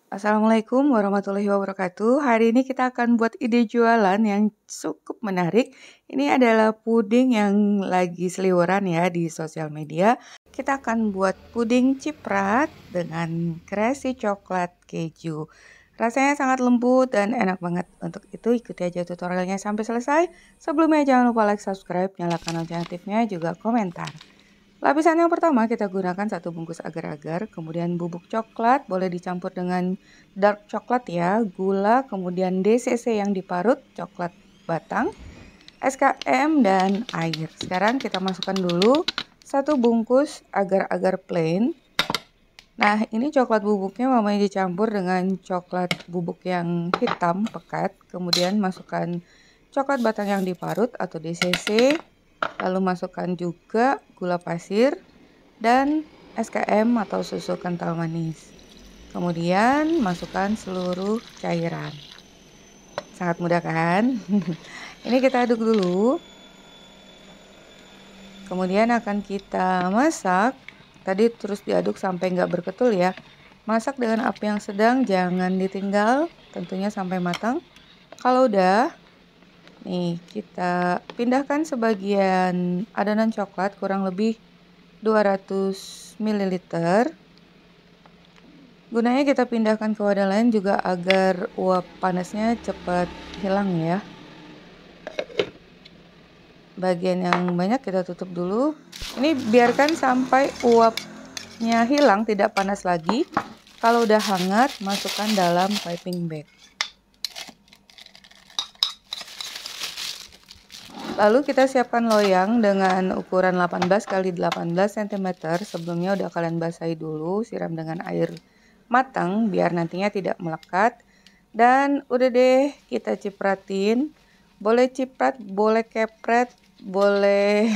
Assalamualaikum warahmatullahi wabarakatuh. Hari ini kita akan buat ide jualan yang cukup menarik. Ini adalah puding yang lagi seliweran ya di sosial media. Kita akan buat puding ciprat dengan kreasi coklat keju. Rasanya sangat lembut dan enak banget. Untuk itu ikuti aja tutorialnya sampai selesai. Sebelumnya jangan lupa like, subscribe, nyalakan lonceng aktifnya, juga komentar. Lapisan yang pertama kita gunakan 1 bungkus agar-agar, kemudian bubuk coklat boleh dicampur dengan dark coklat ya, gula, kemudian DCC yang diparut, coklat batang, SKM, dan air. Sekarang kita masukkan dulu 1 bungkus agar-agar plain. Nah, ini coklat bubuknya mamanya dicampur dengan coklat bubuk yang hitam pekat, kemudian masukkan coklat batang yang diparut atau DCC. Lalu masukkan juga gula pasir dan SKM atau susu kental manis. Kemudian masukkan seluruh cairan. Sangat mudah kan? Ini kita aduk dulu. Kemudian akan kita masak. Tadi terus diaduk sampai nggak berketul ya. Masak dengan api yang sedang, jangan ditinggal, tentunya sampai matang. Kalau udah, nih, kita pindahkan sebagian adonan coklat kurang lebih 200 ml. Gunanya kita pindahkan ke wadah lain juga agar uap panasnya cepat hilang ya. Bagian yang banyak kita tutup dulu. Ini biarkan sampai uapnya hilang, tidak panas lagi. Kalau udah hangat, masukkan dalam piping bag. Lalu kita siapkan loyang dengan ukuran 18 x 18 cm. Sebelumnya udah kalian basahi dulu, siram dengan air matang biar nantinya tidak melekat. Dan udah deh, kita cipratin. Boleh ciprat, boleh kepret, boleh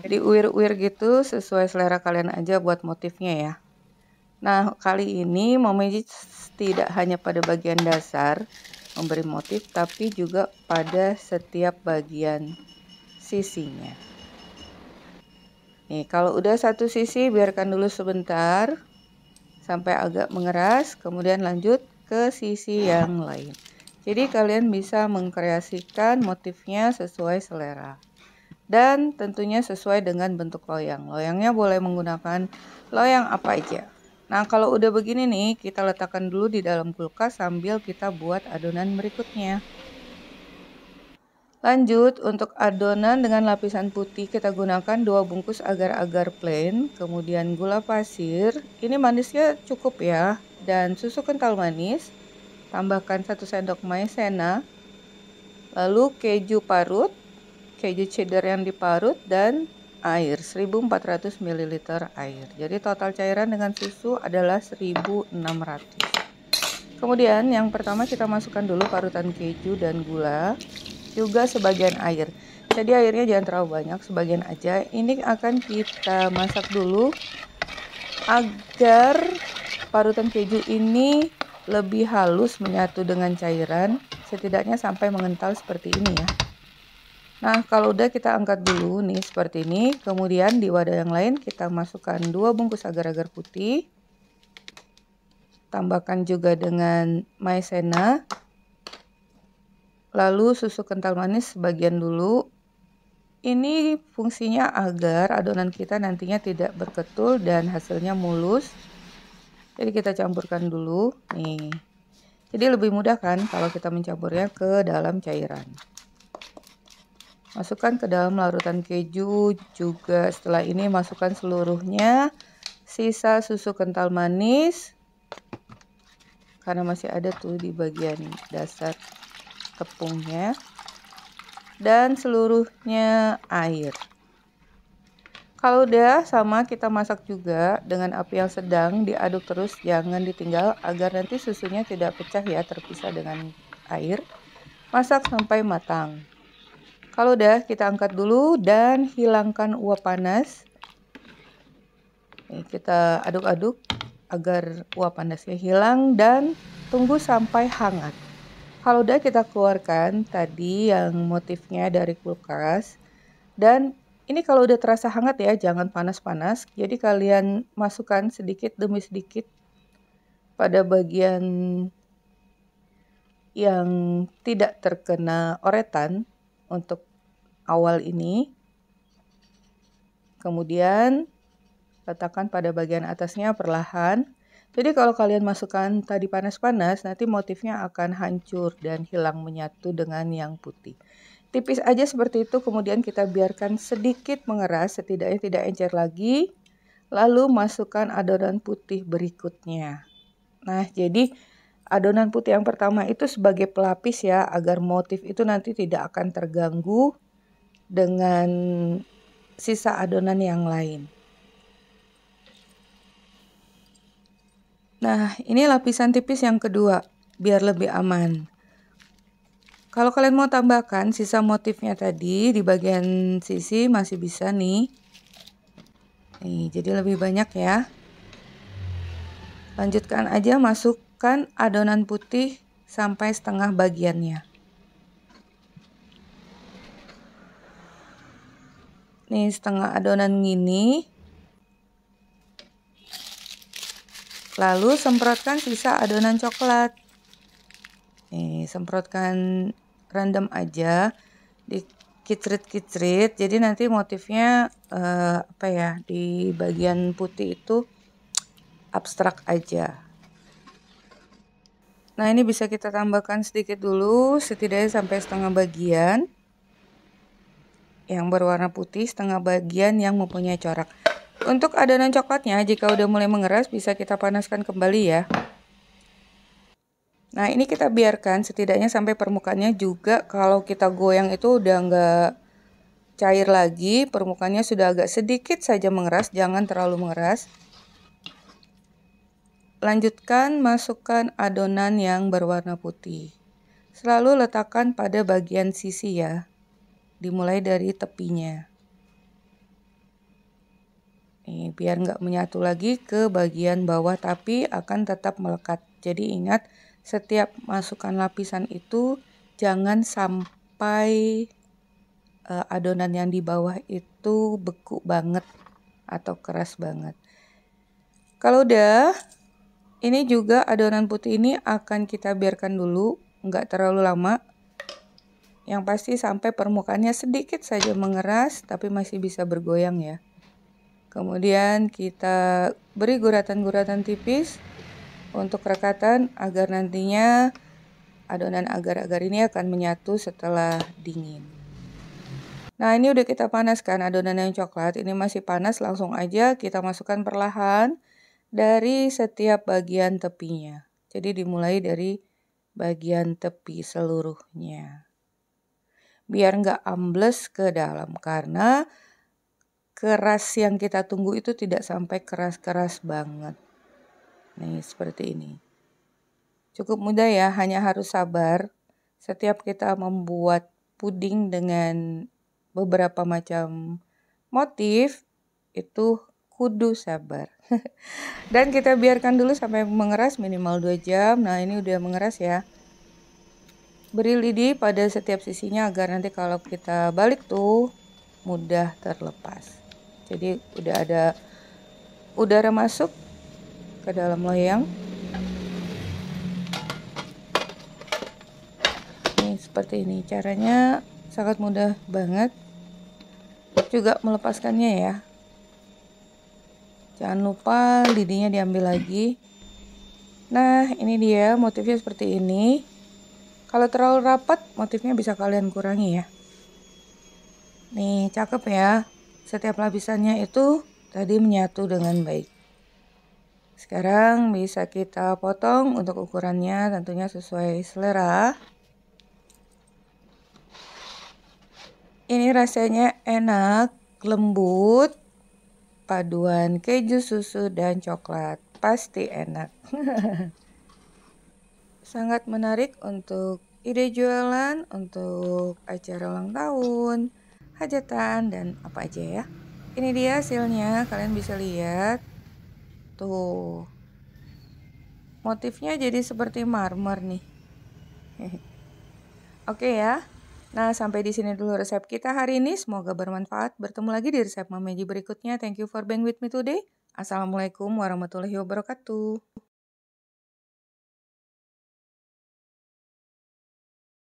diuir-uir gitu, sesuai selera kalian aja buat motifnya ya. Nah, kali ini Momeji tidak hanya pada bagian dasar memberi motif, tapi juga pada setiap bagian sisinya. Nih, kalau udah satu sisi biarkan dulu sebentar sampai agak mengeras, kemudian lanjut ke sisi yang lain. Jadi kalian bisa mengkreasikan motifnya sesuai selera. Dan tentunya sesuai dengan bentuk loyang. Loyangnya boleh menggunakan loyang apa aja. Nah, kalau udah begini nih, kita letakkan dulu di dalam kulkas sambil kita buat adonan berikutnya. Lanjut, untuk adonan dengan lapisan putih kita gunakan 2 bungkus agar-agar plain, kemudian gula pasir, ini manisnya cukup ya, dan susu kental manis, tambahkan 1 sendok maizena, lalu keju parut, keju cheddar yang diparut, dan air 1400 ml air. Jadi total cairan dengan susu adalah 1600. Kemudian yang pertama kita masukkan dulu parutan keju dan gula, juga sebagian air. Jadi airnya jangan terlalu banyak, sebagian aja. Ini akan kita masak dulu agar parutan keju ini lebih halus menyatu dengan cairan, setidaknya sampai mengental seperti ini ya. Nah, kalau udah kita angkat dulu nih seperti ini. Kemudian di wadah yang lain kita masukkan 2 bungkus agar-agar putih. Tambahkan juga dengan maizena. Lalu susu kental manis sebagian dulu. Ini fungsinya agar adonan kita nantinya tidak berketul dan hasilnya mulus. Jadi kita campurkan dulu nih. Jadi lebih mudah kan kalau kita mencampurnya ke dalam cairan. Masukkan ke dalam larutan keju juga. Setelah ini masukkan seluruhnya. Sisa susu kental manis. Karena masih ada tuh di bagian dasar tepungnya. Dan seluruhnya air. Kalau udah sama kita masak juga dengan api yang sedang, diaduk terus, jangan ditinggal agar nanti susunya tidak pecah ya, terpisah dengan air. Masak sampai matang. Kalau udah kita angkat dulu dan hilangkan uap panas. Nih, kita aduk-aduk agar uap panasnya hilang dan tunggu sampai hangat. Kalau udah kita keluarkan tadi yang motifnya dari kulkas. Dan ini kalau udah terasa hangat ya, jangan panas-panas. Jadi kalian masukkan sedikit demi sedikit pada bagian yang tidak terkena oretan untuk awal ini. Kemudian letakkan pada bagian atasnya perlahan. Jadi kalau kalian masukkan tadi panas-panas, nanti motifnya akan hancur dan hilang menyatu dengan yang putih. Tipis aja seperti itu, kemudian kita biarkan sedikit mengeras, setidaknya tidak encer lagi. Lalu masukkan adonan putih berikutnya. Nah, jadi adonan putih yang pertama itu sebagai pelapis ya, agar motif itu nanti tidak akan terganggu dengan sisa adonan yang lain. Nah, ini lapisan tipis yang kedua, biar lebih aman. Kalau kalian mau tambahkan sisa motifnya tadi di bagian sisi masih bisa nih. Nih, jadi lebih banyak ya. Lanjutkan aja, masukkan adonan putih sampai setengah bagiannya. Nih, setengah adonan gini. Lalu semprotkan sisa adonan coklat. Nih, semprotkan random aja, dikicrit-kicrit. Jadi nanti motifnya apa ya, di bagian putih itu abstrak aja. Nah, ini bisa kita tambahkan sedikit dulu, setidaknya sampai setengah bagian yang berwarna putih, setengah bagian yang mempunyai corak. Untuk adonan coklatnya, jika udah mulai mengeras, bisa kita panaskan kembali ya. Nah, ini kita biarkan setidaknya sampai permukaannya juga kalau kita goyang itu udah nggak cair lagi, permukaannya sudah agak sedikit saja mengeras, jangan terlalu mengeras. Lanjutkan masukkan adonan yang berwarna putih. Selalu letakkan pada bagian sisi ya, dimulai dari tepinya. Nih, biar nggak menyatu lagi ke bagian bawah, tapi akan tetap melekat. Jadi ingat, setiap masukkan lapisan itu jangan sampai adonan yang di bawah itu beku banget atau keras banget. Kalau udah, ini juga adonan putih ini akan kita biarkan dulu, nggak terlalu lama. Yang pasti sampai permukaannya sedikit saja mengeras, tapi masih bisa bergoyang ya. Kemudian kita beri guratan-guratan tipis untuk rekatan agar nantinya adonan agar-agar ini akan menyatu setelah dingin. Nah, ini udah kita panaskan adonan yang coklat, ini masih panas, langsung aja kita masukkan perlahan dari setiap bagian tepinya. Jadi dimulai dari bagian tepi seluruhnya. Biar nggak ambles ke dalam, karena keras yang kita tunggu itu tidak sampai keras-keras banget. Nih, seperti ini. Cukup mudah ya, hanya harus sabar. Setiap kita membuat puding dengan beberapa macam motif, itu kudu sabar. Dan kita biarkan dulu sampai mengeras minimal 2 jam. Nah, ini udah mengeras ya. Beri lidi pada setiap sisinya agar nanti kalau kita balik tuh mudah terlepas. Jadi udah ada udara masuk ke dalam loyang. Nih, seperti ini. Caranya sangat mudah banget. Juga melepaskannya ya. Jangan lupa lidinya diambil lagi. Nah, ini dia motifnya seperti ini. Kalau terlalu rapat, motifnya bisa kalian kurangi ya. Nih, cakep ya. Setiap lapisannya itu tadi menyatu dengan baik. Sekarang bisa kita potong untuk ukurannya, tentunya sesuai selera. Ini rasanya enak, lembut, paduan keju, susu, dan coklat. Pasti enak. Sangat menarik untuk ide jualan, untuk acara ulang tahun, hajatan, dan apa aja ya. Ini dia hasilnya, kalian bisa lihat. Tuh. Motifnya jadi seperti marmer nih. Oke ya. Nah, sampai di sini dulu resep kita hari ini. Semoga bermanfaat. Bertemu lagi di resep Mama Meji berikutnya. Thank you for being with me today. Assalamualaikum warahmatullahi wabarakatuh.